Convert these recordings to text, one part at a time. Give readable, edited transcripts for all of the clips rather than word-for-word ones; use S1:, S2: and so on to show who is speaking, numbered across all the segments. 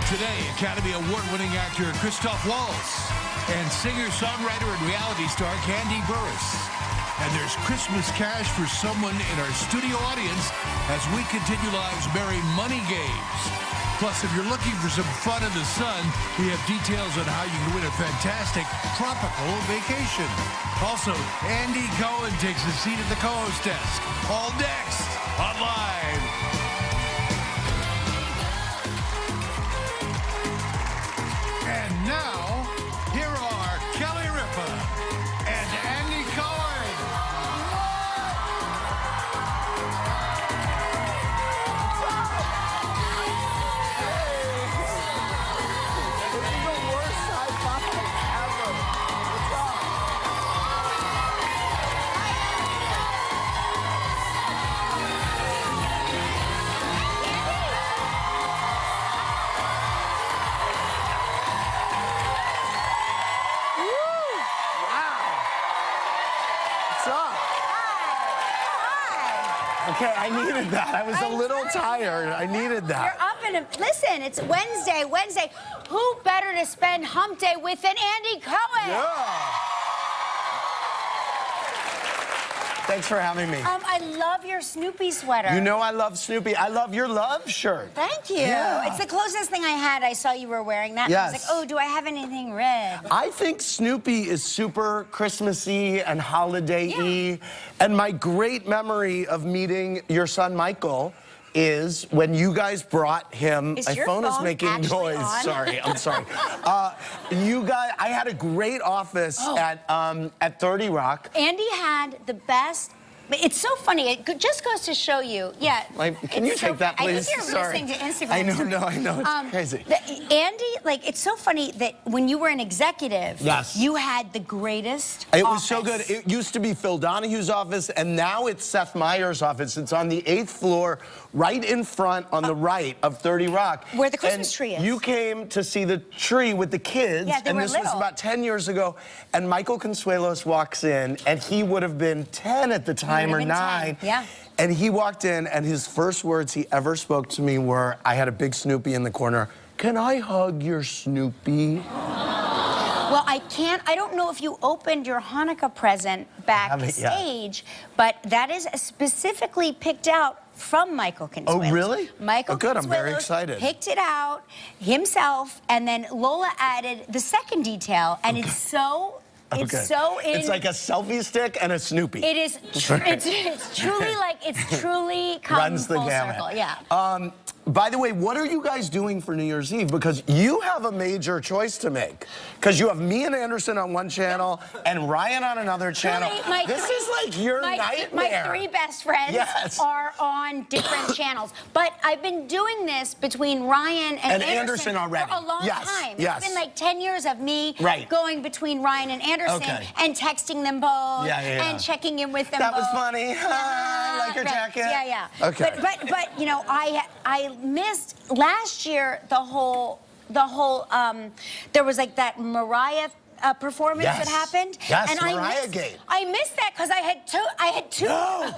S1: Today, Academy Award-winning actor Christoph Waltz and singer-songwriter and reality star Candy Burris. And there's Christmas cash for someone in our studio audience as we continue live's Merry Money Games. Plus, if you're looking for some fun in the sun, we have details on how you can win a fantastic tropical vacation. Also, Andy Cohen takes a seat at the co-host desk. All next on Live. And now, here are Kelly Ripa and Andy Cohen.
S2: This is the worst high five ever. What's up? Okay, I needed that. I was a little tired. I needed that.
S3: You're up in a... Listen, it's Wednesday. Who better to spend hump day with than Andy Cohen?
S2: Yeah. Thanks for having me.
S3: I love your Snoopy sweater.
S2: You know I love Snoopy. I love your love shirt.
S3: Thank you.
S2: Yeah.
S3: It's the closest thing I had. I saw you were wearing that.
S2: Yes.
S3: I was like, oh, do I have anything red?
S2: I think Snoopy is super Christmassy and holiday-y.
S3: Yeah.
S2: And my great memory of meeting your son, Michael, is when you guys brought him.
S3: Is
S2: my
S3: your
S2: phone is
S3: phone
S2: making
S3: actually
S2: noise.
S3: on?
S2: Sorry, I'm sorry. You guys, I had a great office at 30 Rock.
S3: Andy had the best... But it's so funny. It just goes to show you. Yeah.
S2: Can you take that, please?
S3: I think you're
S2: Sorry.
S3: listening to Instagram.
S2: I know,
S3: stories.
S2: no, I know. It's crazy.
S3: Andy, like, it's so funny that when you were an executive,
S2: yes,
S3: you had the greatest
S2: It was
S3: office.
S2: so good. It used to be Phil Donahue's office, and now it's Seth Meyers' office. It's on the 8th floor, right in front on the right of 30 Rock.
S3: Where the Christmas tree is.
S2: You came to see the tree with the kids,
S3: yeah, they
S2: and
S3: were
S2: this
S3: little.
S2: was about 10 years ago, and Michael Consuelos walks in, and he would have been 10 at the time, or 9.
S3: 10. Yeah.
S2: And he walked in, and his first words he ever spoke to me were, I had a big Snoopy in the corner. Can I hug your Snoopy?
S3: Well, I don't know if you opened your Hanukkah present backstage, but that is specifically picked out from Michael Consuelos.
S2: Oh, really?
S3: Michael
S2: good, I'm very
S3: Consuelos
S2: excited.
S3: Picked it out himself, and then Lola added the second detail, and it's so... It's so in...
S2: It's like a selfie stick and a Snoopy.
S3: It is... It's truly like... It's truly come
S2: Runs the
S3: full
S2: gamut.
S3: circle, yeah.
S2: By the way, what are you guys doing for New Year's Eve? Because you have a major choice to make. Because you have me and Anderson on one channel and Ryan on another channel. This is like your nightmare.
S3: My 3 best friends are on different channels. But I've been doing this between Ryan and Anderson
S2: already.
S3: for a long time.
S2: Yes.
S3: It's been like 10 years of me going between Ryan and Anderson and texting them both and checking in with them both.
S2: That was funny. I like your jacket.
S3: Yeah, yeah.
S2: Okay.
S3: But you know, I missed last year the whole there was like that Mariah performance that happened.
S2: Yes,
S3: and
S2: Mariah Gate.
S3: I missed that because I had two.
S2: No.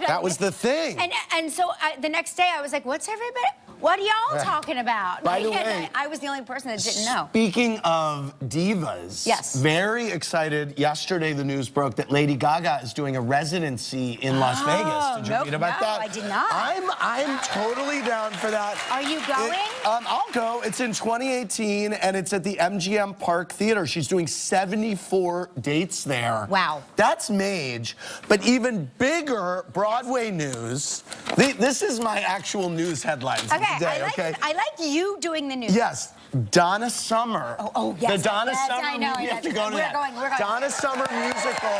S2: That was the thing.
S3: And so the next day I was like, what's everybody? What are y'all talking about?
S2: By the way,
S3: I was the only person that didn't know.
S2: Speaking of divas, very excited. Yesterday, the news broke that Lady Gaga is doing a residency in Las Vegas. Did you read about that?
S3: I did not.
S2: I'm totally down for that.
S3: Are you going?
S2: I'll go. It's in 2018, and it's at the MGM Park Theater. She's doing 74 dates there.
S3: Wow.
S2: That's mage. But even bigger Broadway news. This is my actual news headlines. Today,
S3: I like you doing the news.
S2: Yes, Donna Summer.
S3: Oh, yes.
S2: The Donna Summer.
S3: I know.
S2: We have to go to that.
S3: We're going.
S2: Donna Summer musical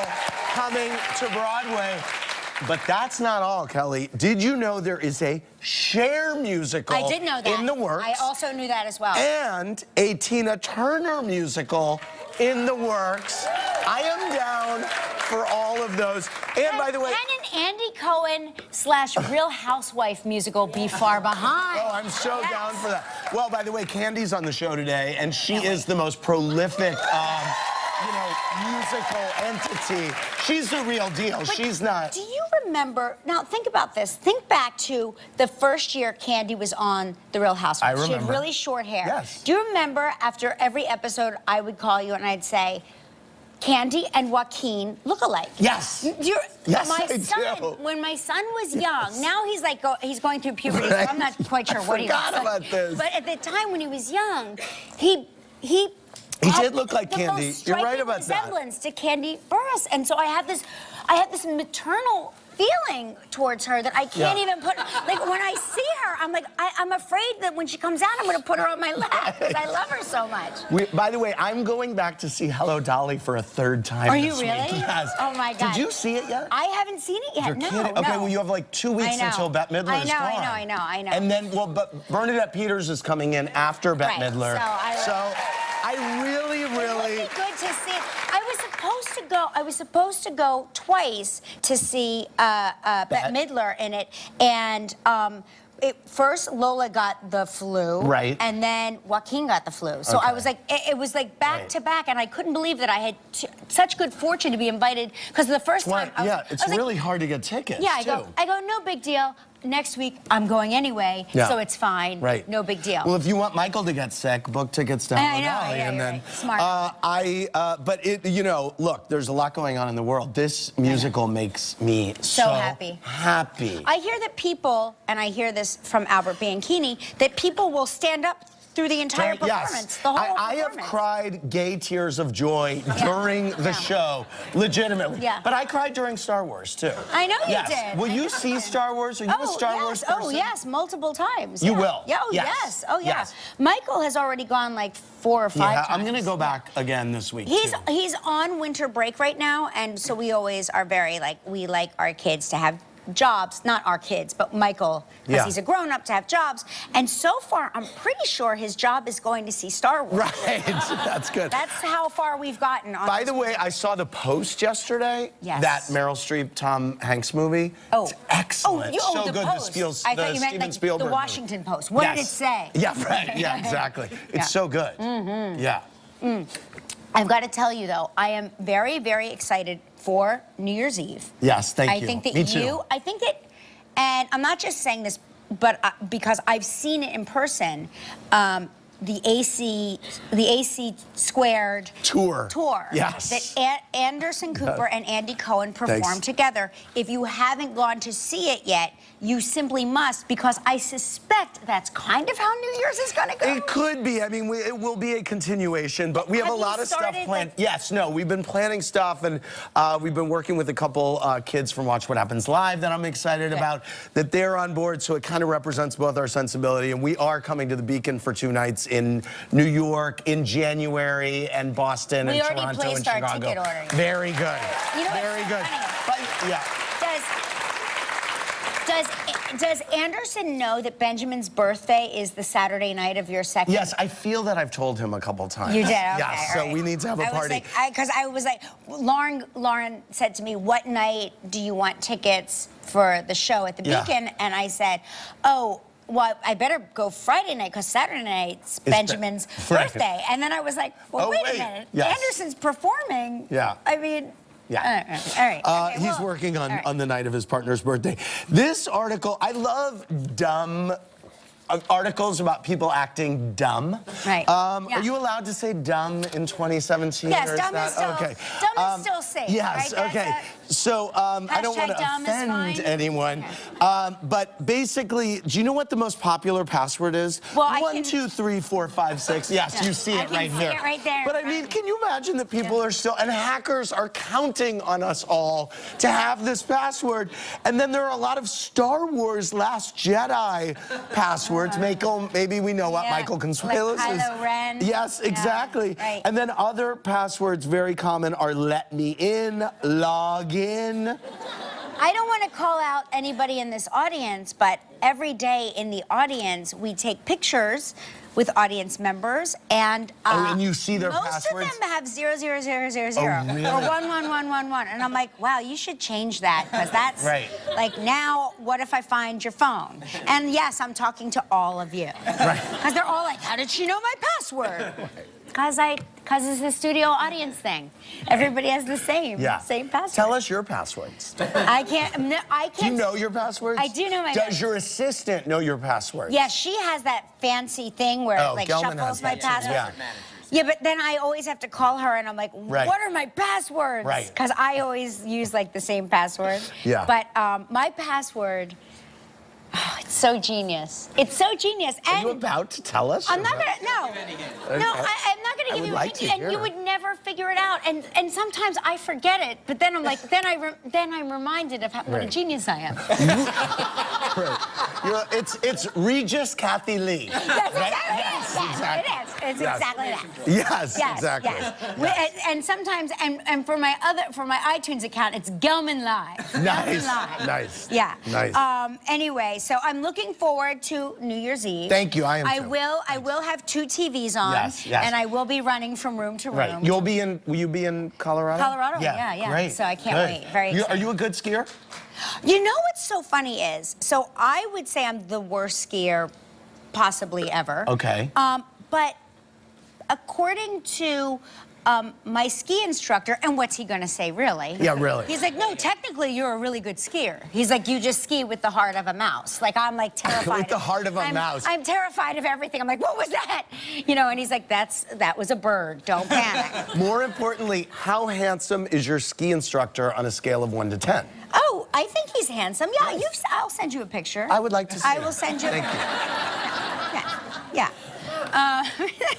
S2: coming to Broadway. But that's not all, Kelly. Did you know there is a Cher musical
S3: I did know that.
S2: in the works?
S3: I also knew that as well.
S2: And a Tina Turner musical in the works. I am down for all of those. And by the way...
S3: Can an Andy Cohen / Real Housewife musical be far behind?
S2: Oh, I'm so down for that. Well, by the way, Candy's on the show today, and she is the most prolific... you know, musical entity. She's the real deal. But she's not.
S3: Do you remember, now think about this. Think back to the first year Candy was on The Real Housewives.
S2: I remember.
S3: She had really short hair.
S2: Yes.
S3: Do you remember after every episode I would call you and I'd say, Candy and Joaquin look alike?
S2: Yes.
S3: Yes,
S2: I do.
S3: When my son was young, now he's like he's going through puberty, so I'm not quite sure what he looks like.
S2: I forgot about this.
S3: But at the time when he was young, he
S2: did look like Candy. You're right about that.
S3: Resemblance to Candy Burris, and so I have this maternal feeling towards her that I can't even put. Like when I see her, I'm like I'm afraid that when she comes out, I'm going to put her on my lap because I love her so much.
S2: By the way, I'm going back to see Hello Dolly for a third time.
S3: Are you
S2: this
S3: really?
S2: week. Yes.
S3: Oh my God.
S2: Did you see it yet?
S3: I haven't seen it yet.
S2: You're
S3: no.
S2: kidding. Okay, well you have like 2 weeks until Bette Midler is gone.
S3: I know.
S2: And then, well, but Bernadette Peters is coming in after Bette Midler. So I really.
S3: It would be good to see. I was supposed to go twice to see Bette Midler in it, and first Lola got the flu,
S2: right,
S3: and then Joaquin got the flu. So I was like, it was like back to back, and I couldn't believe that I had such good fortune to be invited because the first time.
S2: It's really hard to get tickets.
S3: Yeah, I go, no big deal. Next week, I'm going anyway, so it's fine.
S2: Right.
S3: No big deal.
S2: Well, if you want Michael to get sick, book tickets to Hello Dolly.
S3: And then, right. Smart.
S2: But you know, look, there's a lot going on in the world. This musical makes me so happy.
S3: I hear that people, and I hear this from Albert Bianchini, that people will stand up through the entire performance.
S2: Yes.
S3: The whole
S2: I have cried gay tears of joy during the show, legitimately.
S3: Yeah.
S2: But I cried during Star Wars, too.
S3: I know you did.
S2: Will you see Star Wars? Are you a Star Wars person?
S3: Oh, yes, multiple times.
S2: You will?
S3: Yeah, yes. Oh, yeah. Michael has already gone like 4 or 5 times.
S2: I'm going to go back again this week,
S3: He's on winter break right now, and so we always are very, we like our kids to have jobs, not our kids, but Michael, because he's a grown-up, to have jobs. And so far, I'm pretty sure his job is going to see Star Wars.
S2: Right, that's good.
S3: That's how far we've gotten on
S2: By the way, I saw The Post yesterday, that Meryl Streep, Tom Hanks movie.
S3: Oh.
S2: It's excellent.
S3: So
S2: good.
S3: Post. I thought you meant like
S2: Spielberg
S3: the Washington Post. What did it say?
S2: Yeah, right. Yeah, exactly. It's so good. Mm-hmm. Yeah.
S3: I've got to tell you, though, I am very, very excited for New Year's Eve.
S2: Yes, thank you.
S3: I think that
S2: Me too.
S3: I think that, and I'm not just saying this, but because I've seen it in person, the AC Squared tour.
S2: Yes.
S3: That Anderson Cooper and Andy Cohen performed together. If you haven't gone to see it yet, you simply must, because I suspect that's kind of how New Year's is going to go.
S2: It could be. I mean, it will be a continuation, but we have a lot of stuff planned. Yes, no, we've been planning stuff, and we've been working with a couple kids from Watch What Happens Live that I'm excited about, that they're on board, so it kind of represents both our sensibility, and we are coming to the Beacon for 2 nights in New York in January, and Boston, and Toronto, and Chicago.
S3: We already placed our ticket ordering.
S2: Very good.
S3: You know,
S2: very good. But,
S3: Does Anderson know that Benjamin's birthday is the Saturday night of your second?
S2: Yes, I feel that I've told him a couple times.
S3: You did? Okay,
S2: yes, so we need to have a party.
S3: Because I was like, Lauren said to me, what night do you want tickets for the show at the Beacon? And I said, oh, well, I better go Friday night, because Saturday night's Benjamin's birthday. And then I was like, well, wait a minute. Anderson's performing.
S2: Yeah.
S3: I mean...
S2: Yeah.
S3: All right.
S2: He's working on the night of his partner's birthday. This article, I love dumb articles about people acting dumb.
S3: Right.
S2: Are you allowed to say dumb in 2017?
S3: Yes,
S2: or
S3: dumb is still safe.
S2: Yes,
S3: right?
S2: okay. So I don't want to offend anyone, but basically, do you know what the most popular password is?
S3: Well,
S2: 1, 2, 3, 4, 5, 6. Yes, you see it right here.
S3: I can see it right there.
S2: But I mean, can you imagine that people are still, and hackers are counting on us all to have this password, and then there are a lot of Star Wars Last Jedi passwords. Maybe we know what Michael Consuelos
S3: like
S2: is.
S3: Kylo Ren.
S2: Yes, exactly.
S3: Right.
S2: And then other passwords very common are let me in, log in.
S3: I don't want to call out anybody in this audience, but every day in the audience, we take pictures with audience members, and
S2: and you see their passwords?
S3: Most of them have 00000
S2: really?
S3: or 11111, and I'm like, wow, you should change that, because that's like, now what if I find your phone? And yes, I'm talking to all of you, because they're all like, how did she know my password? Because because it's the studio audience thing. Everybody has the same password.
S2: Tell us your passwords.
S3: I can't. No, I can't.
S2: Do you know your passwords?
S3: I do know my.
S2: Does your assistant know your passwords?
S3: Yeah, she has that fancy thing where it like shuffles my passwords. Yeah, but then I always have to call her, and I'm like, what are my passwords?
S2: Right.
S3: Because I always use like the same password.
S2: Yeah.
S3: But my password, it's so genius. It's so genius. And
S2: are you about to tell us?
S3: I'm not gonna. No, I'm not gonna give you a hint, and you would never figure it out. And sometimes I forget it, but then I'm like, then I'm reminded of what a genius I am.
S2: It's Regis Kathy Lee.
S3: That's exactly it. It is. It's exactly that.
S2: Yes, exactly.
S3: Yes. And sometimes, and for my iTunes account, it's Gelman Live.
S2: Nice.
S3: Nice. Yeah.
S2: Nice.
S3: Anyway, so I'm looking forward to New Year's Eve.
S2: Thank you. I am too.
S3: I will have 2 TVs on.
S2: Yes.
S3: And I will be running from room to room.
S2: Right. Will you be in Colorado?
S3: Colorado. Yeah.
S2: Great.
S3: So I can't wait. Very excited.
S2: Are you a good skier?
S3: You know what's so funny is, so I would say I'm the worst skier possibly ever.
S2: Okay.
S3: But according to my ski instructor, and what's he gonna say, really?
S2: Yeah, really.
S3: He's like, no, technically you're a really good skier. He's like, you just ski with the heart of a mouse. Like, I'm like terrified.
S2: With the heart of a mouse.
S3: I'm terrified of everything. I'm like, what was that? You know, and he's like, that was a bird. Don't panic.
S2: More importantly, how handsome is your ski instructor on a scale of 1 to 10?
S3: Oh, I think he's handsome. Yeah, I'll send you a picture.
S2: I would like to see
S3: I will send you a picture. Yeah.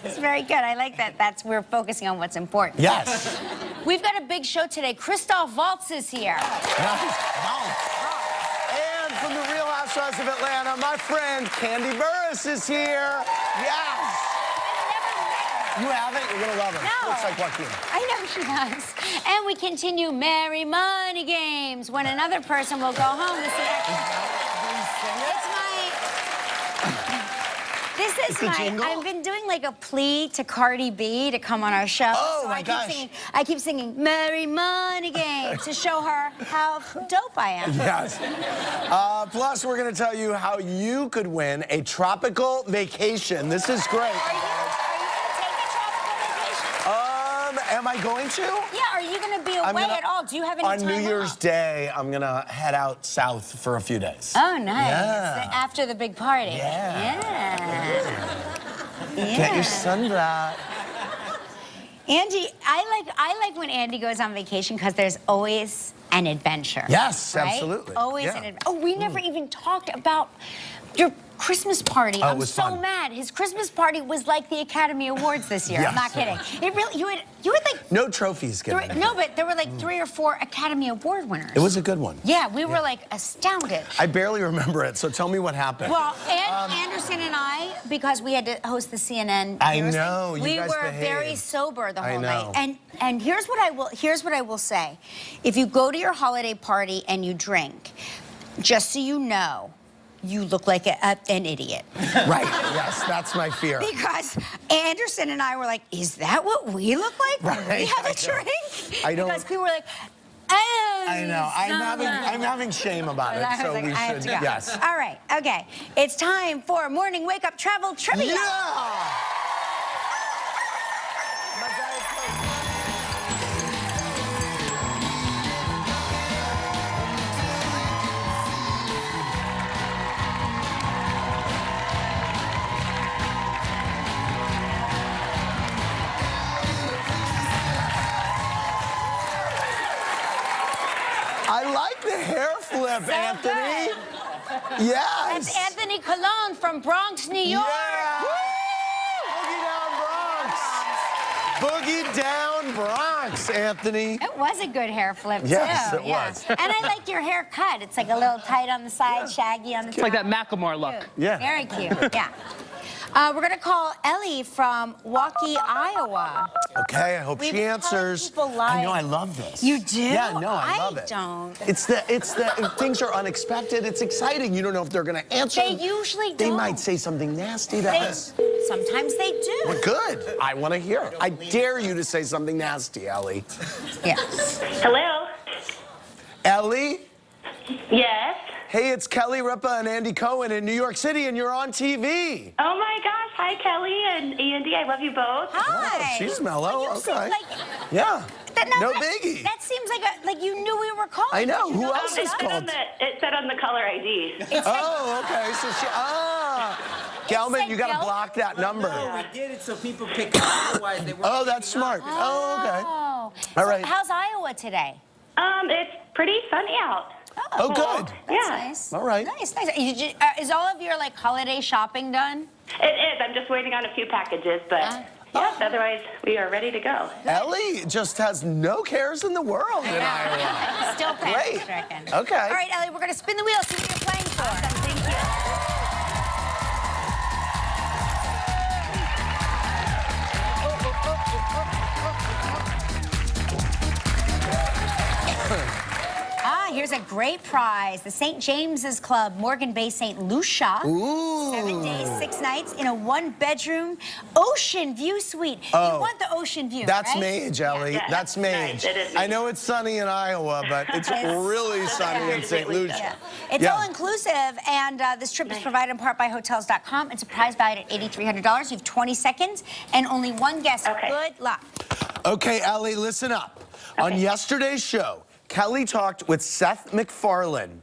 S3: That's very good. I like that. We're focusing on what's important.
S2: Yes.
S3: We've got a big show today. Christoph Waltz is here.
S2: Nice. And from the Real Housewives of Atlanta, my friend Candy Burris is here. Yes. You haven't? You're going to love her.
S3: No.
S2: Looks like Joaquin.
S3: I know she does. And we continue Merry Money Games when another person will go home to see I've been doing like a plea to Cardi B to come on our show.
S2: Oh,
S3: so
S2: my gosh.
S3: I keep singing Merry Money Games to show her how dope I am.
S2: Yes. Plus, we're going to tell you how you could win a tropical vacation. This is great.
S3: Are you going to take a tropical vacation?
S2: Am I going to?
S3: Yeah, are you going to be away at all? Do you have any time
S2: on New Year's Day, I'm going to head out south for a few days.
S3: Oh, nice.
S2: Yeah.
S3: After the big party.
S2: Yeah. Get your sunblock.
S3: Andy, I like when Andy goes on vacation because there's always an adventure.
S2: Yes,
S3: right?
S2: absolutely.
S3: Always an adventure. Oh, we never even talked about your Christmas party.
S2: Oh,
S3: I'm
S2: it was
S3: so
S2: fun.
S3: mad. His Christmas party was like the Academy Awards this year.
S2: Yes.
S3: I'm not kidding. It really, you had like
S2: no trophies given.
S3: No, but there were like 3 or 4 Academy Award winners.
S2: It was a good one.
S3: Yeah, we were like astounded.
S2: I barely remember it, so tell me what happened.
S3: Well, Anderson and I, because we had to host the CNN.
S2: I know.
S3: We
S2: guys
S3: were
S2: behaved.
S3: very sober the whole
S2: know.
S3: night. And here's what I will say. If you go to your holiday party and you drink, just so you know, you look like an idiot.
S2: Right, yes, that's my fear.
S3: Because Anderson and I were like, is that what we look like when we have a drink? Because people were like, oh.
S2: I know, I'm having shame about it, so we should, yes.
S3: All right, okay. It's time for Morning Wake Up Travel Trivia.
S2: Yeah! I like the hair flip,
S3: So
S2: Anthony.
S3: Good.
S2: Yes.
S3: That's Anthony Colon from Bronx, New York.
S2: Yeah. Boogie down Bronx, Anthony.
S3: It was a good hair flip,
S2: yes,
S3: too.
S2: It was.
S3: And I like your haircut. It's like a little tight on the side, shaggy on the top.
S4: Like that Macklemore look.
S3: Cute.
S2: Yeah.
S3: Very cute, yeah. We're going to call Ellie from Waukee, Iowa.
S2: Okay, I hope she answers. I know, I love this.
S3: You do?
S2: Yeah, no, I love it.
S3: I don't.
S2: It's the if things are unexpected, it's exciting. You don't know if they're going to answer.
S3: They usually don't.
S2: They might say something nasty to us.
S3: Sometimes they do.
S2: Well, good. I want to hear it. I dare you to say something nasty, Ellie.
S3: Yeah.
S5: Hello?
S2: Ellie?
S5: Yes?
S2: Hey, it's Kelly Ripa and Andy Cohen in New York City, and you're on TV.
S4: Oh my gosh! Hi, Kelly and Andy. I love you both.
S3: Hi.
S2: Oh, she's mellow.
S3: Well, you seem
S2: okay.
S3: like,
S2: Yeah. No biggie.
S3: That seems like you knew we were calling.
S2: I know. Who else is
S4: It
S2: called?
S4: It said on the caller ID.
S2: Oh, okay. So she. Gelman, you got to block that number.
S5: No, we did it so people pick up. Otherwise, they weren't.
S2: Oh, that's smart. Oh, okay.
S3: Oh.
S2: All right.
S3: How's Iowa today?
S4: It's pretty sunny out.
S2: Oh, good.
S3: That's
S4: Yeah.
S3: nice.
S2: All right.
S3: Nice. Is all of your holiday shopping done?
S4: It is. I'm just waiting on a few packages, but yes, otherwise we are ready to go.
S2: Ellie just has no cares in the world in Iowa.
S3: Still
S2: Great.
S3: panic-stricken.
S2: Okay.
S3: All right, Ellie, we're going to spin the wheel, see what you're playing for.
S4: Thank you.
S3: Here's a great prize. The St. James's Club, Morgan Bay, St. Lucia.
S2: Ooh.
S3: 7 days, 6 nights in a 1-bedroom ocean view suite.
S2: Oh.
S3: You want the ocean view,
S2: That's
S3: right?
S2: Mage, Ellie.
S4: Yeah,
S2: that's Mage.
S4: nice. It is
S2: I know it's sunny in Iowa, but it's really sunny in St. Lucia.
S3: Yeah. It's all inclusive, and this trip is provided in part by Hotels.com. It's a prize valued at $8,300. You have 20 seconds and only one guess.
S4: Okay.
S3: Good luck.
S2: Okay, Ellie, listen up. On yesterday's show, Kelly talked with Seth MacFarlane.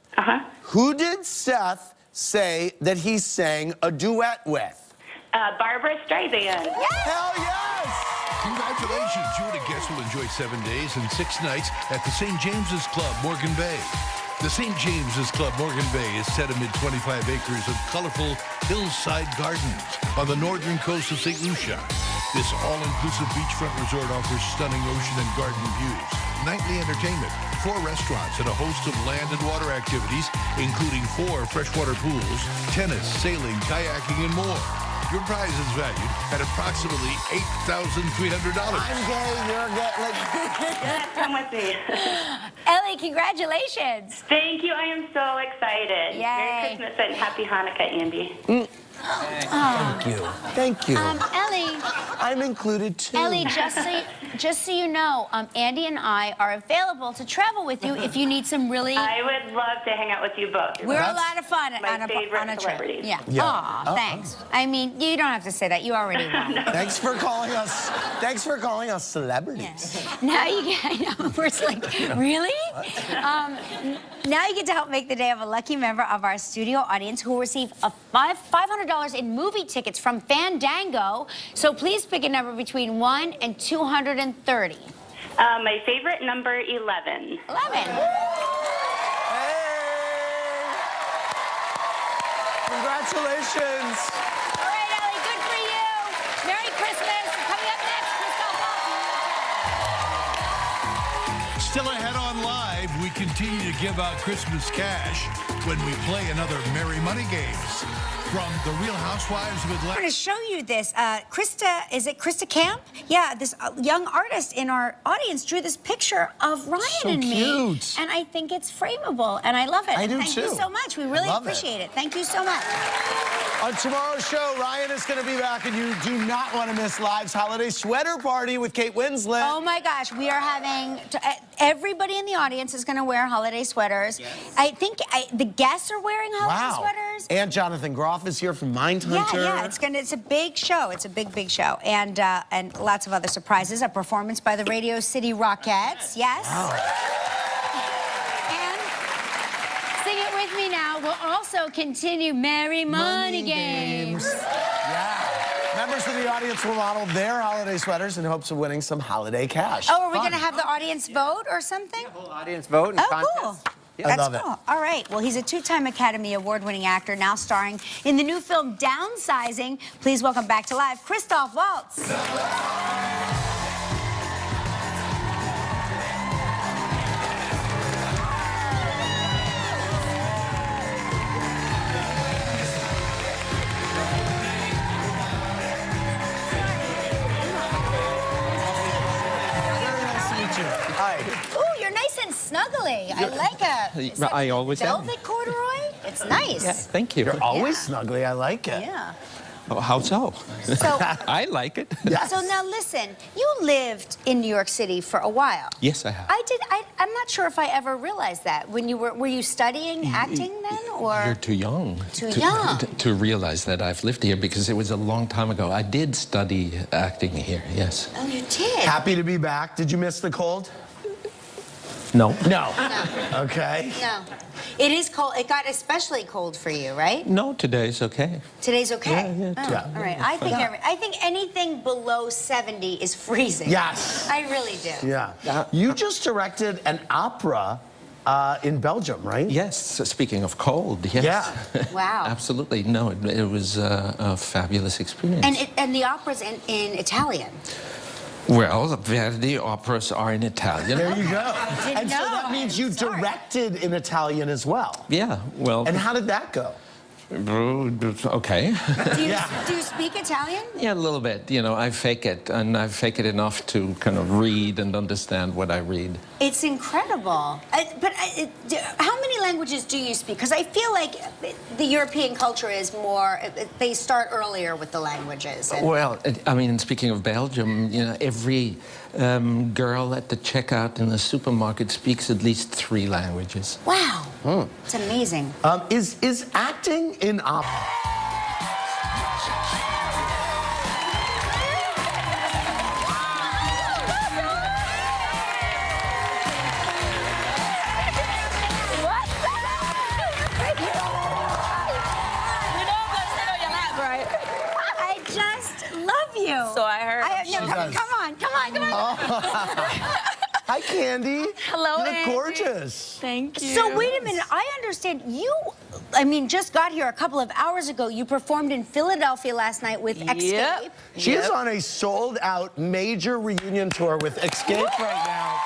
S2: Who did Seth say that he sang a duet with?
S4: Barbara Streisand.
S2: Hell yes!
S1: Congratulations, you and a guest will enjoy 7 days and 6 nights at the St. James's Club, Morgan Bay. The St. James's Club, Morgan Bay is set amid 25 acres of colorful hillside gardens on the northern coast of St. Lucia. This all-inclusive beachfront resort offers stunning ocean and garden views, nightly entertainment, 4 restaurants, and a host of land and water activities, including 4 freshwater pools, tennis, sailing, kayaking, and more. Your prize is valued at approximately $8,300.
S2: I'm gay, you're gay.
S4: Come with me.
S3: Ellie, congratulations.
S4: Thank you. I am so excited.
S3: Yay.
S4: Merry Christmas and Happy Hanukkah, Andy.
S2: Thank you. Thank you.
S3: Ellie.
S2: I'm included too.
S3: Ellie, just so you know, Andy and I are available to travel with you if you need some really...
S4: I would love to hang out with you both.
S3: We're a lot of fun
S4: my
S3: on a
S4: favorite
S3: trip.
S4: celebrities.
S3: Yeah.
S2: Yeah.
S3: Aw, thanks. I mean, you don't have to say that. You already won.
S2: Thanks for calling us. Thanks for calling us celebrities.
S3: Now you get, I know, we're just like, really? Now you get to help make the day of a lucky member of our studio audience who will receive a $500 in movie tickets from Fandango. So please pick a number between 1 and 230.
S4: My favorite number, 11.
S3: 11.
S2: Hey! Congratulations.
S3: All right, Ellie, good for you. Merry Christmas. Coming up next, Christoph Waltz.
S1: Still ahead on Live, we continue to give out Christmas cash when we play another Merry Money Games. From the Real Housewives of
S3: I'm
S1: Atlanta.
S3: going to show you this. Krista Camp? Yeah, this young artist in our audience drew this picture of Ryan
S2: So
S3: and me.
S2: cute.
S3: And I think it's frameable, and I love it.
S2: I
S3: And
S2: do
S3: thank you
S2: too.
S3: so much. We really
S2: love it.
S3: appreciate it. Thank you so much.
S2: On tomorrow's show, Ryan is going to be back, and you do not want to miss Live's holiday sweater party with Kate Winslet.
S3: Oh my gosh, we are having, everybody in the audience is going to wear holiday sweaters. Yes. I think the guests are wearing holiday sweaters.
S2: And Jonathan Groff is here from Mindhunter.
S3: Yeah, it's a big show. It's a big show. And lots of other surprises. A performance by the Radio City Rockettes. Yes.
S2: Wow.
S3: And sing it with me now. We'll also continue Merry Money Games.
S2: Yeah. Members of the audience will model their holiday sweaters in hopes of winning some holiday cash.
S3: Oh, are we going to have the audience vote or something?
S5: The whole audience vote and contest.
S3: Cool.
S2: I
S3: That's
S2: love it.
S3: cool. All right. Well, he's a 2-time Academy Award-winning actor, now starring in the new film Downsizing. Please welcome back to Live, Christoph Waltz.
S2: Hi.
S3: Ooh, you're nice and snuggly. I like it.
S5: I always am.
S3: Velvet corduroy? It's nice.
S5: Yeah, thank you.
S2: You're always snuggly. I like it.
S3: Yeah.
S6: Oh, how so?
S3: So,
S6: I like it.
S2: Yes.
S3: so now listen, you lived in New York City for a while.
S6: Yes, I have.
S3: I'm not sure if I ever realized that. When you were you studying acting then, or?
S6: You're too young.
S3: Too young.
S6: To realize that I've lived here, because it was a long time ago. I did study acting here, yes.
S3: Oh, you did?
S2: Happy to be back. Did you miss the cold?
S6: No.
S2: No.
S3: No.
S2: Okay.
S3: No. It is cold. It got especially cold for you, right?
S6: No, today's okay.
S3: Today's okay?
S6: Yeah,
S3: Oh,
S2: yeah.
S3: all right. I think anything below 70 is freezing.
S2: Yes.
S3: I really do.
S2: Yeah. You just directed an opera in Belgium, right?
S6: Yes, speaking of cold, yes.
S2: Yeah.
S3: Wow.
S6: Absolutely. No, it was a fabulous experience.
S3: And the opera's in Italian.
S6: Well, the operas are in Italian.
S2: There you go.
S3: didn't
S2: And so
S3: know.
S2: that means you
S3: Sorry.
S2: directed in Italian as well.
S6: Yeah, well...
S2: And how did that go?
S6: Okay.
S3: Do you,
S2: Yeah.
S3: do you speak Italian?
S6: Yeah, a little bit. You know, I fake it, and I fake it enough to kind of read and understand what I read.
S3: It's incredible. How many languages do you speak? Because I feel like the European culture is more, they start earlier with the languages. And
S6: Well, I mean, speaking of Belgium, you know, every girl at the checkout in the supermarket speaks at least 3 languages.
S3: wow. It's amazing.
S2: Is acting in opera?
S3: I just love you.
S7: So I heard.
S3: Come on.
S2: Hi, Candy.
S7: Hello,
S2: You look
S7: Andy.
S2: gorgeous.
S7: Thank you.
S3: So wait a minute, I understand you, I mean, just got here a couple of hours ago. You performed in Philadelphia last night with Escape.
S2: She is on a sold-out major reunion tour with Escape right now.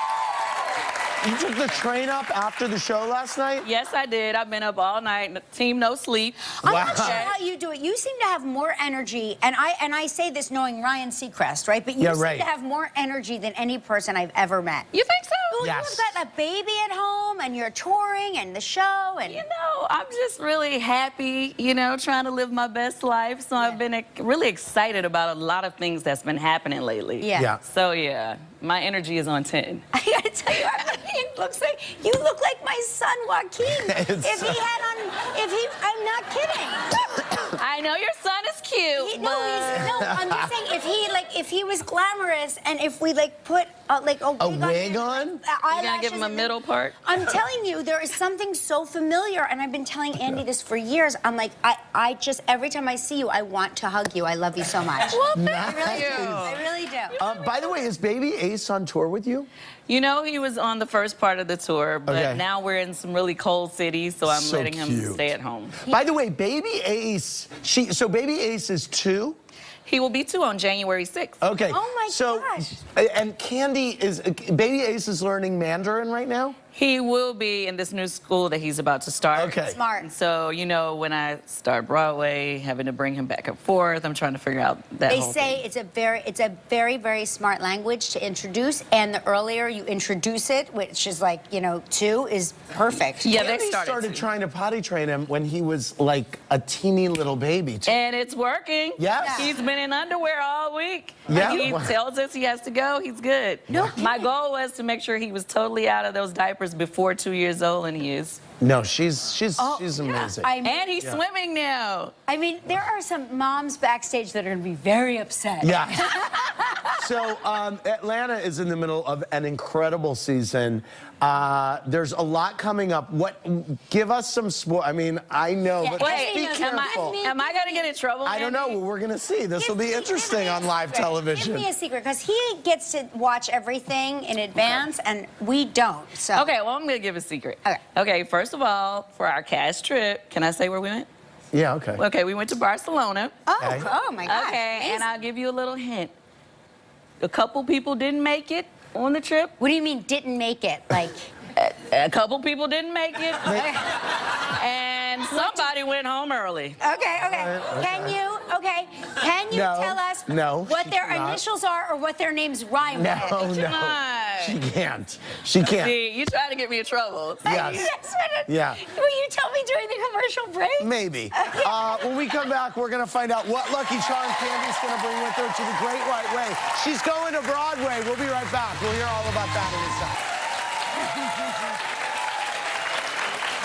S2: You took the train up after the show last night?
S7: Yes, I did. I've been up all night. Team no sleep.
S3: I'm not sure how you do it. You seem to have more energy, and I say this knowing Ryan Seacrest, right? But you seem to have more energy than any person I've ever met.
S7: You think so?
S3: Well,
S2: Yes.
S3: you've got a baby at home, and you're touring, and the show, and...
S7: You know, I'm just really happy, you know, trying to live my best life. So I've been really excited about a lot of things that's been happening lately.
S3: Yeah.
S7: So, yeah, my energy is on 10.
S3: I gotta tell you, you look like my son Joaquin. I'm not kidding.
S7: I know your son is cute.
S3: I'm just saying if he was glamorous and if we put a wig
S2: on,
S7: You gonna give him a middle part?
S3: I'm telling you, there is something so familiar, and I've been telling Andy this for years. I'm like, I just every time I see you, I want to hug you. I love you so much.
S7: Well,
S3: I really do.
S2: by the way, is Baby Ace on tour with you?
S7: You know, he was on the first part of the tour, but now we're in some really cold cities, so I'm letting him stay at home.
S2: By the way, Baby Ace, so Baby Ace is 2?
S7: He will be 2 on January 6th.
S2: Okay.
S3: Oh my gosh.
S2: And Baby Ace is learning Mandarin right now?
S7: He will be in this new school that he's about to start.
S2: Okay.
S3: Smart.
S7: And so, you know, when I start Broadway, having to bring him back and forth, I'm trying to figure out that
S3: They
S7: whole
S3: say
S7: thing.
S3: it's a very, very smart language to introduce, and the earlier you introduce it, which is 2, is perfect.
S7: Yeah,
S2: Andy
S7: they
S2: started trying to potty train him when he was like a teeny little baby.
S7: And it's working.
S2: Yes.
S7: He's been in underwear all week.
S2: Yeah.
S7: He tells us he has to go. He's good.
S3: No
S7: My
S3: kidding.
S7: goal was to make sure he was totally out of those diapers before 2 years old, and he is.
S2: No, she's amazing.
S7: And he's swimming now.
S3: I mean, there are some moms backstage that are going to be very upset.
S2: Yeah. So Atlanta is in the middle of an incredible season. There's a lot coming up. Give us some sport. I mean, I know, but
S7: Wait,
S2: be careful.
S7: am I going to get in trouble?
S2: I don't know.
S7: Andy?
S2: Well, we're going to see. This will be interesting on live television.
S3: Give me a secret, because he gets to watch everything in advance, and we don't. So.
S7: Okay, well, I'm going to give a secret.
S3: Okay.
S7: Okay, first of all, for our cast trip, can I say where we went?
S2: Yeah, okay.
S7: Okay, we went to Barcelona.
S3: Oh my gosh.
S7: Okay,
S3: amazing.
S7: and I'll give you a little hint. A couple people didn't make it on the trip.
S3: What do you mean didn't make it?
S7: A couple people didn't make it. And somebody went home early.
S3: Okay. Can you
S2: No,
S3: tell us
S2: no,
S3: what
S2: she
S3: their
S2: cannot.
S3: initials are or what their names rhyme with?
S2: No.
S7: Come on.
S2: She can't. She can't.
S7: See, you trying to get me in trouble.
S2: Yes. Yeah.
S3: Will you tell me during the commercial break?
S2: Maybe. When we come back, we're going to find out what lucky charm Candy's going to bring with her to the Great White Way. She's going to Broadway. We'll be right back. We'll hear all about that in a second.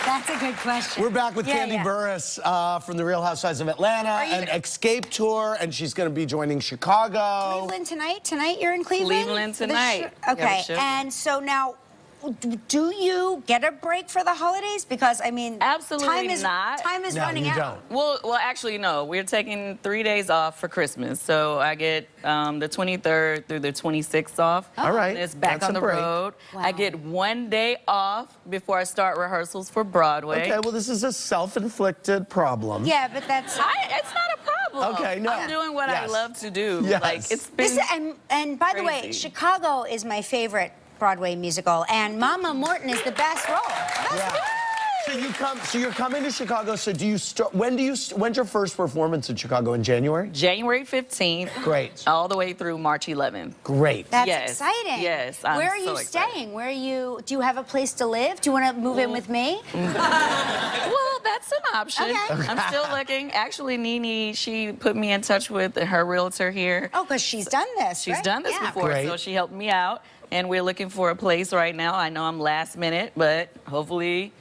S3: That's a good question.
S2: We're back with Candy Burris from the Real Housewives of Atlanta, an Escape Tour, and she's going to be joining Chicago.
S3: Cleveland tonight? Tonight you're in Cleveland?
S7: Cleveland tonight.
S3: Okay, and so now, do you get a break for the holidays? Because, I mean,
S7: absolutely not.
S3: Time is running out.
S7: Well, actually, no. We're taking 3 days off for Christmas. So I get the 23rd through the 26th off.
S2: All right.
S7: And it's back on the road.
S3: Wow.
S7: I get 1 day off before I start rehearsals for Broadway.
S2: Okay, well, this is a self-inflicted problem.
S3: Yeah, but that's...
S7: it's not a problem.
S2: Okay, no.
S7: I'm doing what I love to do.
S2: Yes.
S7: Like, it's been
S3: and by the way,
S7: crazy.
S3: Chicago is my favorite Broadway musical, and Mama Morton is the best role.
S2: So you're coming to Chicago. So do you start? When's your first performance in Chicago? In January?
S7: January 15th.
S2: Great.
S7: All the way through March 11th.
S2: Great.
S3: That's
S7: Yes.
S3: exciting.
S7: Yes,
S3: Where are
S7: I'm so
S3: you
S7: excited.
S3: staying? Where are you? Do you have a place to live? Do you want to move in with me?
S7: Well, that's an option.
S3: Okay.
S7: I'm still looking. Actually, Nene, she put me in touch with her realtor here.
S3: Oh, because she's done this.
S7: She's
S3: right?
S7: done this before,
S2: Great.
S7: so she helped me out. And we're looking for a place right now. I know I'm last minute, but hopefully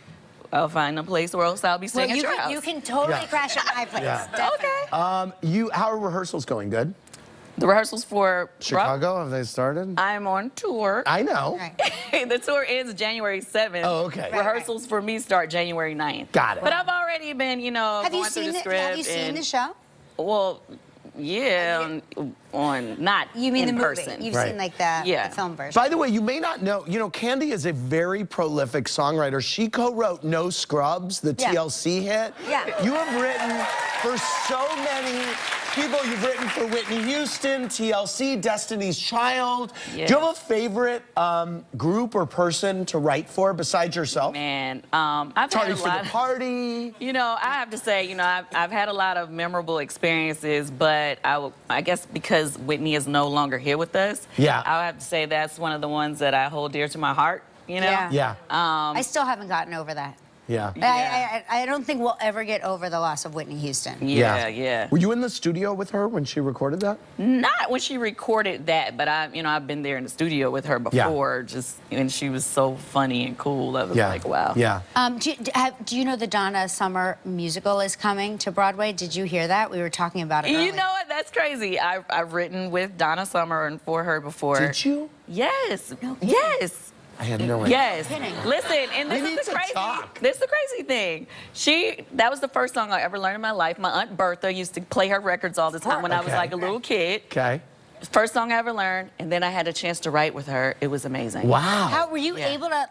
S7: I'll find a place or else I'll be staying at your house.
S3: You can totally crash at my place.
S7: Okay.
S2: How are rehearsals going? Good?
S7: The rehearsals for
S2: Chicago, have they started?
S7: I'm on tour.
S2: I know.
S7: The tour ends January 7th.
S2: Oh, okay.
S7: Rehearsals for me start January 9th.
S2: Got it.
S7: But I've already been,
S3: Have
S7: going
S3: you
S7: through
S3: seen
S7: the script.
S3: Have you seen the show?
S7: Well, yeah, on not
S3: You mean
S7: in
S3: the movie?
S7: person.
S3: You've seen like the film version.
S2: By the way, you may not know, Candy is a very prolific songwriter. She co-wrote No Scrubs, the TLC hit.
S3: Yeah.
S2: You have written for so many people. You've written for Whitney Houston, TLC, Destiny's Child.
S7: Yeah.
S2: Do you have a favorite group or person to write for besides yourself?
S7: Man, I've
S2: Tardy
S7: had a
S2: for
S7: lot
S2: the Party.
S7: I have to say, I've had a lot of memorable experiences, but I guess because Whitney is no longer here with us, I have to say that's one of the ones that I hold dear to my heart,
S2: Yeah.
S3: I still haven't gotten over that.
S2: Yeah.
S3: I don't think we'll ever get over the loss of Whitney Houston.
S7: Yeah.
S2: Were you in the studio with her when she recorded that?
S7: Not when she recorded that, but I've been there in the studio with her before, and she was so funny and cool. I was like, wow.
S2: Yeah.
S3: Do you know the Donna Summer musical is coming to Broadway? Did you hear that? We were talking about it earlier.
S7: You know what? That's crazy. I've written with Donna Summer and for her before.
S2: Did you?
S7: Yes.
S3: No kidding.
S7: Yes.
S2: I had no idea.
S7: Yes. Listen, and
S2: We need to talk.
S7: this is the crazy thing. That was the first song I ever learned in my life. My Aunt Bertha used to play her records all the time when I was like a little kid.
S2: Okay.
S7: First song I ever learned, and then I had a chance to write with her. It was amazing.
S2: Wow.
S3: How were you able to,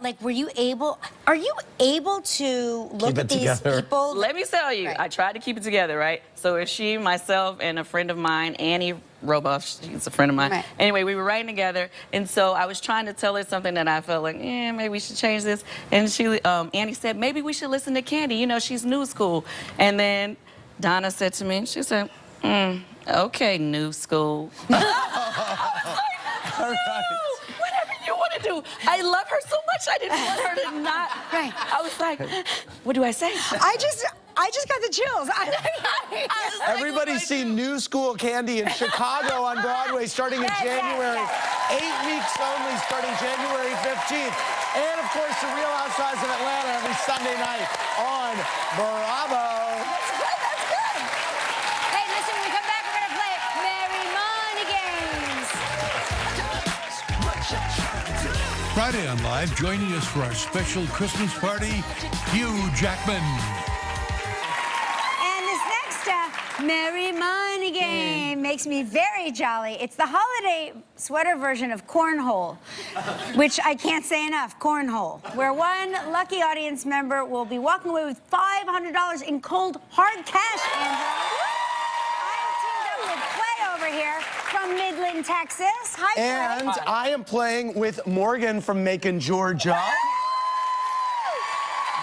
S3: are you able to look at these people?
S7: Let me tell you, I tried to keep it together, right? So it's she, myself, and a friend of mine, Annie Roboff, she's a friend of mine.
S3: Right.
S7: Anyway, we were writing together, and so I was trying to tell her something that I felt like, maybe we should change this. And Annie said, maybe we should listen to Candy. she's new school. And then Donna said to me, she said, okay, new school.
S2: All right.
S7: Whatever you want to do. I love her so much. I didn't want her to not.
S3: Right.
S7: I was like, what do I say?
S3: I just got the chills.
S2: Everybody's seen New School Candy in Chicago on Broadway starting in January. 8 weeks only starting January 15th. And, of course, The Real Housewives of Atlanta every Sunday night on Bravo.
S3: That's good. Hey, listen, when we come back, we're going to play Merry Money Games.
S1: Friday on Live, joining us for our special Christmas party, Hugh Jackman.
S3: And this next Merry Money Game makes me very jolly. It's the holiday sweater version of cornhole, which I can't say enough, cornhole, where one lucky audience member will be walking away with $500 in cold, hard cash, Angela. I'm teamed up with Clay over here from Midland, Texas. Hi, Clay.
S2: And I am playing with Morgan from Macon, Georgia.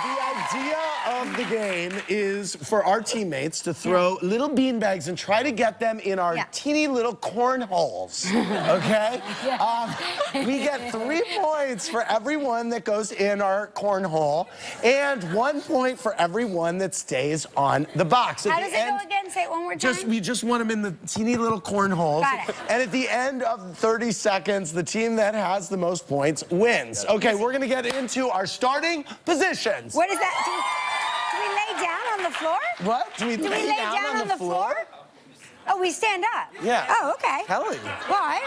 S2: The idea of the game is for our teammates to throw little beanbags and try to get them in our teeny little cornholes, okay? We get 3 points for every one that goes in our cornhole and 1 point for every one that stays on the box.
S3: How does it go again? Say it one more time.
S2: We just want them in the teeny little cornholes.
S3: Got it.
S2: And at the end of 30 seconds, the team that has the most points wins. Okay, we're gonna get into our starting positions.
S3: What is that? Do we lay down on the floor?
S2: What? Do we lay
S3: down on the floor? Oh, we stand up?
S2: Yeah.
S3: Oh, okay.
S2: Kelly.
S3: Well, I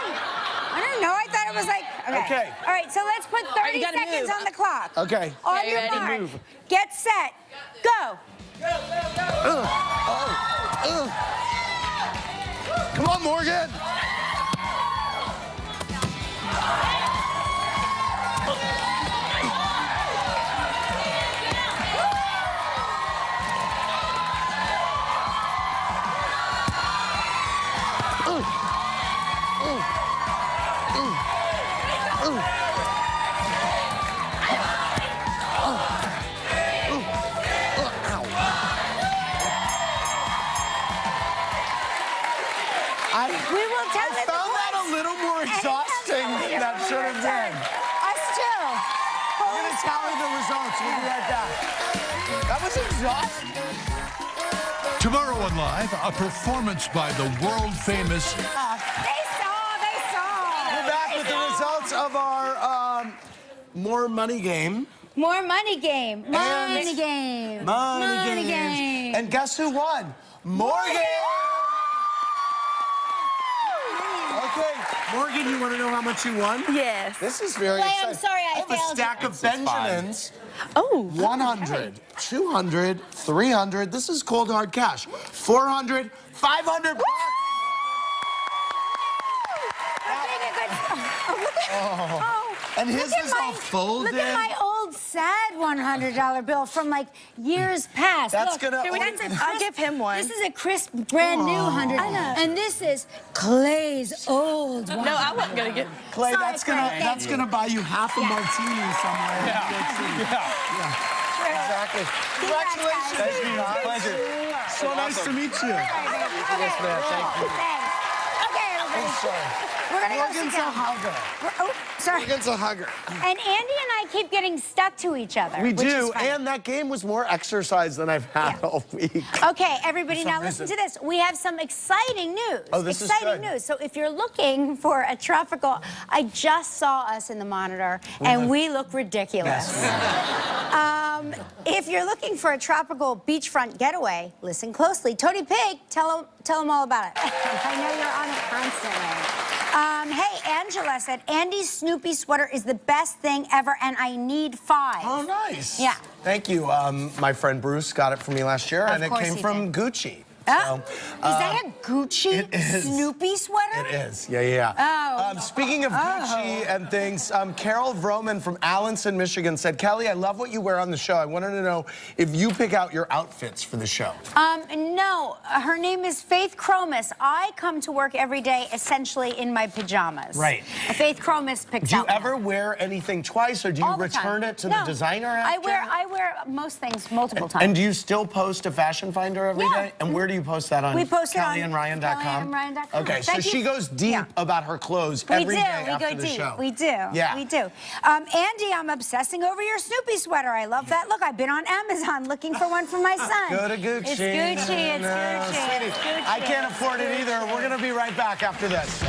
S3: don't know. I thought it was like, okay. All right, so let's put 30 seconds on the clock.
S2: Okay.
S3: On your mark, get set, go.
S2: Come on, Morgan.
S3: We will tell
S2: I found that a little more exhausting than that should have been.
S3: Us too.
S2: I'm gonna tally the results. We'll be right back. That was exhausting.
S1: Tomorrow on Live, a performance by the world-famous...
S3: They saw.
S2: We're back with the results of our More Money game.
S3: More money game.
S2: Money
S3: game.
S2: Money games. And guess who won? Morgan! Okay, Morgan, you want to know how much you won?
S7: Yes.
S2: This is very
S3: Wait,
S2: exciting.
S3: I'm sorry, I
S2: have a
S3: failed.
S2: stack of Benjamins.
S7: Oh.
S2: 100, 200, 300. This is cold hard cash. 400, 500 bucks. And his is all folded.
S3: Look at my old sad $100 bill from like years past.
S2: That's
S3: Look,
S2: gonna.
S7: I'll give him one.
S3: This is a crisp, brand new 100.
S7: I know.
S3: And this is Clay's old one.
S7: No, I wasn't gonna get.
S2: Clay,
S3: Sorry,
S2: that's gonna buy you half a martini somewhere. Yeah. Exactly. Congratulations.
S3: Thank you.
S2: Pleasure. So nice to meet you.
S3: Yes,
S2: man. Thank you.
S3: Thanks. Okay, everybody.
S2: I'm sorry.
S3: We're gonna go sit
S2: Morgan's a
S3: down.
S2: hugger.
S3: Oh, sorry.
S2: Morgan's a hugger.
S3: And Andy and I keep getting stuck to each other.
S2: We
S3: which is
S2: do,
S3: funny.
S2: and that game was more exercise than I've had all week.
S3: Okay, everybody, now listen to this. We have some exciting news.
S2: Oh, this is
S3: exciting
S2: good.
S3: news. So if you're looking for a tropical, I just saw us in the monitor, and we look ridiculous. If you're looking for a tropical beachfront getaway, listen closely. Tony Pig, tell them all about it. I know you're on it constantly. Hey, Angela said, Andy's Snoopy sweater is the best thing ever, and I need 5.
S2: Oh, nice.
S3: Yeah.
S2: Thank you. My friend Bruce got it for me last year, and it
S3: course
S2: came
S3: he
S2: from
S3: did.
S2: Gucci.
S3: Oh,
S2: So,
S3: is that a Gucci
S2: it is.
S3: Snoopy sweater?
S2: It is, yeah.
S3: Oh.
S2: Speaking of Gucci and things, Carol Vroman from Allenson, Michigan said, Kelly, I love what you wear on the show. I wanted to know if you pick out your outfits for the show.
S3: No, her name is Faith Chromis. I come to work every day essentially in my pajamas.
S2: Right.
S3: Faith Chromis picks
S2: Do you
S3: out
S2: ever wear anything twice, or do you
S3: all the
S2: return
S3: time.
S2: it to
S3: No,
S2: the designer after?
S3: I wear most things multiple times.
S2: And do you still post to Fashion Finder every day?
S3: Yeah.
S2: And where do you post that on?
S3: We post it on
S2: KellyandRyan.com?
S3: KellyandRyan.com.
S2: Okay, so
S3: Thank you.
S2: she goes deep about her clothes
S3: We
S2: every
S3: do.
S2: day
S3: We
S2: after
S3: go
S2: the
S3: deep.
S2: show.
S3: We do.
S2: Yeah.
S3: We do. Andy, I'm obsessing over your Snoopy sweater. I love that look. I've been on Amazon looking for one for my son.
S2: Go to Gucci.
S3: It's Gucci. It's
S2: No,
S3: Gucci.
S2: sweetie,
S3: It's Gucci.
S2: I can't afford it either. We're going to be right back after this.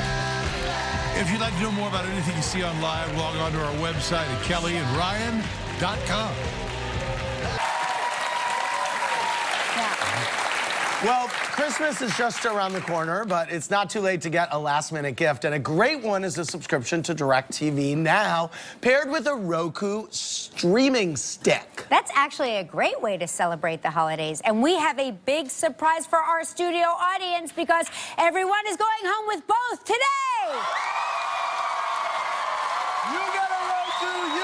S1: If you'd like to know more about anything you see on Live, log on to our website at KellyandRyan.com.
S2: Well, Christmas is just around the corner, but it's not too late to get a last-minute gift. And a great one is a subscription to DirecTV Now, paired with a Roku streaming stick.
S3: That's actually a great way to celebrate the holidays. And we have a big surprise for our studio audience because everyone is going home with both today.
S2: You get a Roku, you